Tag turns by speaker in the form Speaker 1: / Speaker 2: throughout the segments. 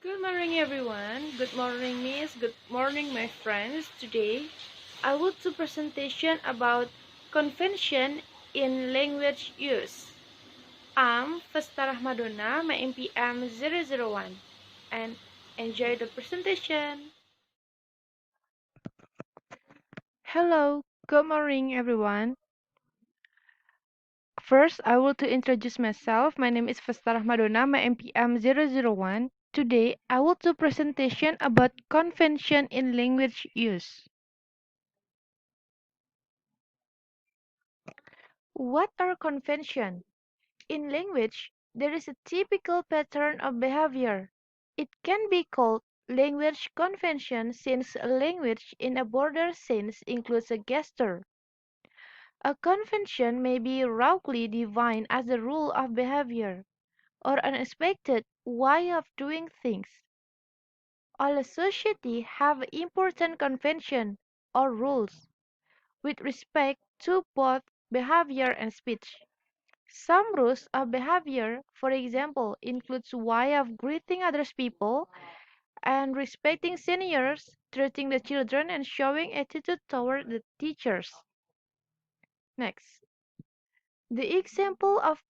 Speaker 1: Good morning, everyone. Good morning, Miss. Good morning, my friends. Today, I will do presentation about convention in language use. I'm Festa Rahmadonna, my MPM 001, and enjoy the presentation. Hello, good morning, everyone. First, I will to introduce myself. My name is Festa Rahmadonna, my MPM 001. Today, I will do presentation about convention in language use. What are convention? In language, there is a typical pattern of behavior. It can be called language convention since a language in a broader sense includes a gesture. A convention may be roughly defined as a rule of behavior or an expected way of doing things. All society have important convention or rules with respect to both behavior and speech. Some rules of behavior, for example, includes way of greeting other people and respecting seniors, treating the children, and showing attitude toward the teachers. Next, the example of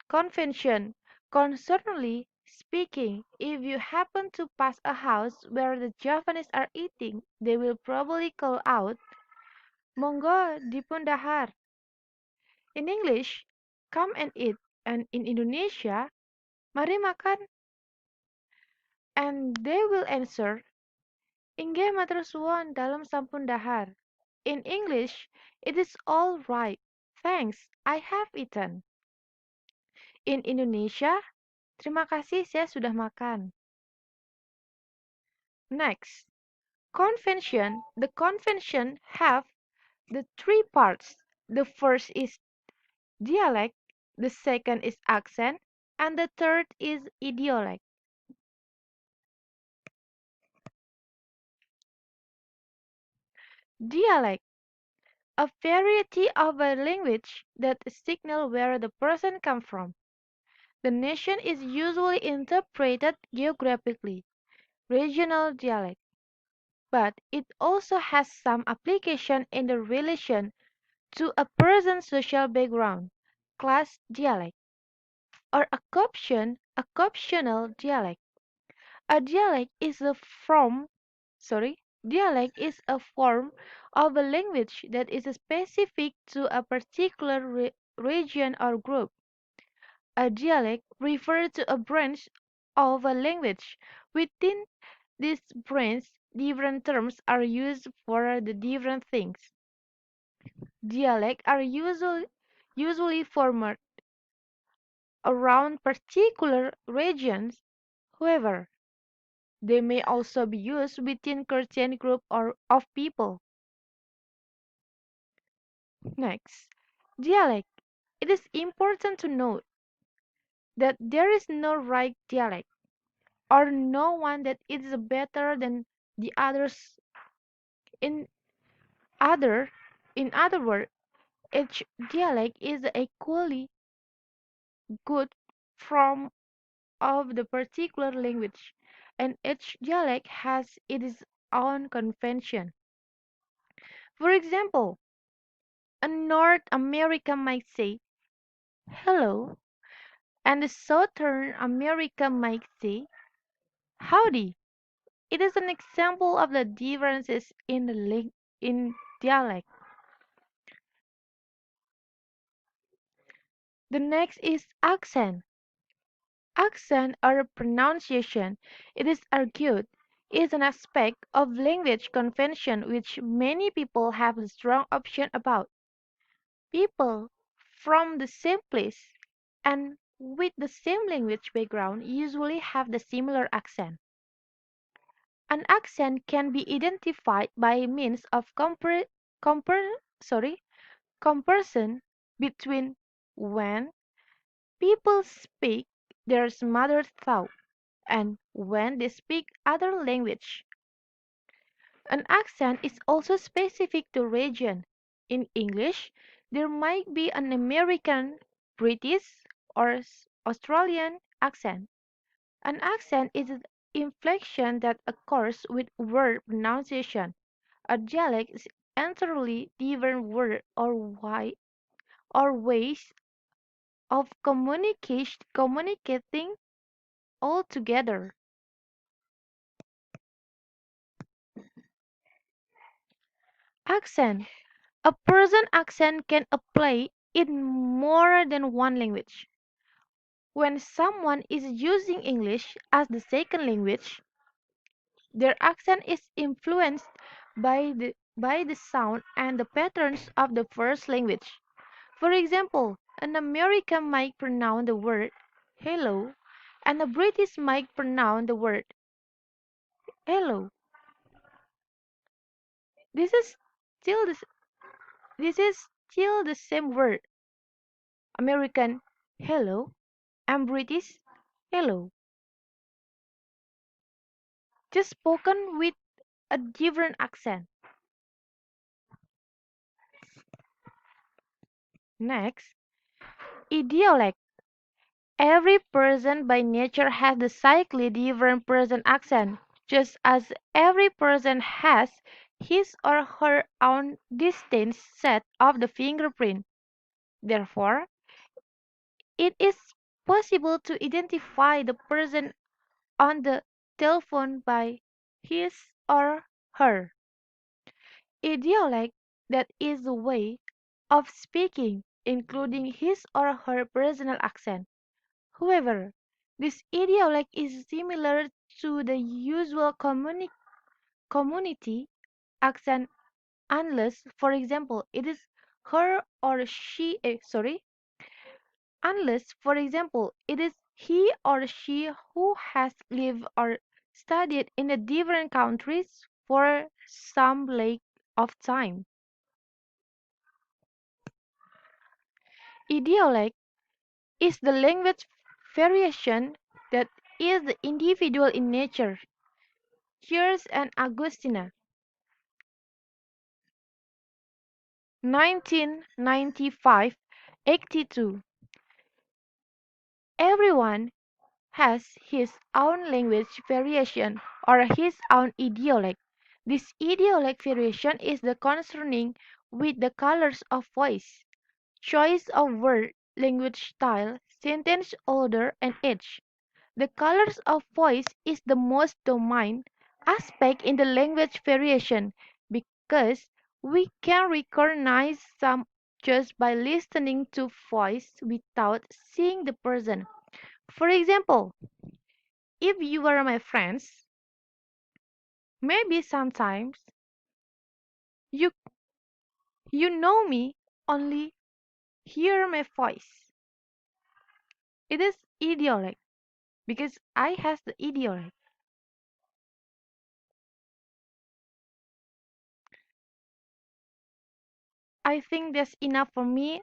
Speaker 1: convention. Concerningly speaking, if you happen to pass a house where the Javanese are eating, they will probably call out, "Monggo dipun dahar." In English, "come and eat," and in Indonesia, "mari makan." And they will answer, "Inggih matur suwun dalem sampun dahar." In English, it is all right. Thanks, I have eaten. In Indonesia, terima kasih saya sudah makan. Next, convention. The convention have the three parts. The first is dialect, the second is accent, and the third is idiolect. Dialect, a variety of a language that signal where the person comes from. The nation is usually interpreted geographically, regional dialect, but it also has some application in the relation to a person's social background, class dialect, or a captional dialect. A dialect is a form, dialect is a form of a language that is specific to a particular region or group. A dialect refers to a branch of a language. Within this branch, different terms are used for the different things. Dialects are usually formed around particular regions. However, they may also be used within certain group or of people. Next, dialect. It is important to note that there is no right dialect or no one that is better than the others. In other in other words, each dialect is equally good from of the particular language, and each dialect has its own convention. For example, a North American might say hello, and a Southern American might say howdy. It is an example of the differences in in dialect. The next is accent. Accent or pronunciation, it is argued, is an aspect of language convention which many people have a strong opinion about. People from the same place and with the same language background usually have the similar accent. An accent can be identified by means of compar- sorry, comparison between when people speak their mother tongue and when they speak other language. An accent is also specific to region. In English, there might be an American, British, or Australian accent. An accent is inflection that occurs with word pronunciation. A dialect is entirely different word or ways of communicating altogether. Accent. A person accent can apply in more than one language. When someone is using English as the second language, their accent is influenced by the sound and the patterns of the first language. For example, an American might pronounce the word hello and a British might pronounce the word hello. This is still the, this is still the same word. American hello and British hello, just spoken with a different accent. Next, idiolect. Every person by nature has the slightly different person accent, just as every person has his or her own distinct set of the fingerprint. Therefore, it is possible to identify the person on the telephone by his or her idiolect, that is the way of speaking, including his or her personal accent. However, this idiolect is similar to the usual community accent unless, for example, it is her or she, unless, for example, it is he or she who has lived or studied in the different countries for some length of time. Idiolect is the language variation that is individual in nature. Here's an Augustina, 1995, 82. Everyone has his own language variation or his own idiolect. This idiolect variation is the concerning with the colors of voice, choice of word, language style, sentence order, and age. The colors of voice is the most dominant aspect in the language variation because we can recognize some just by listening to voice without seeing the person. For example, if you are my friends, maybe sometimes you you know me only hear my voice. It is idiolect because I has the idiolect. I think that's enough for me.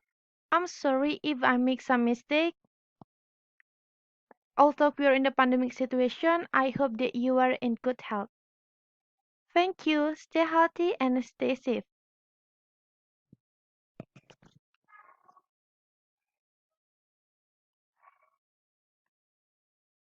Speaker 1: I'm sorry if I make some mistake. Although we are in the pandemic situation, I hope that you are in good health. Thank you. Stay healthy and stay safe.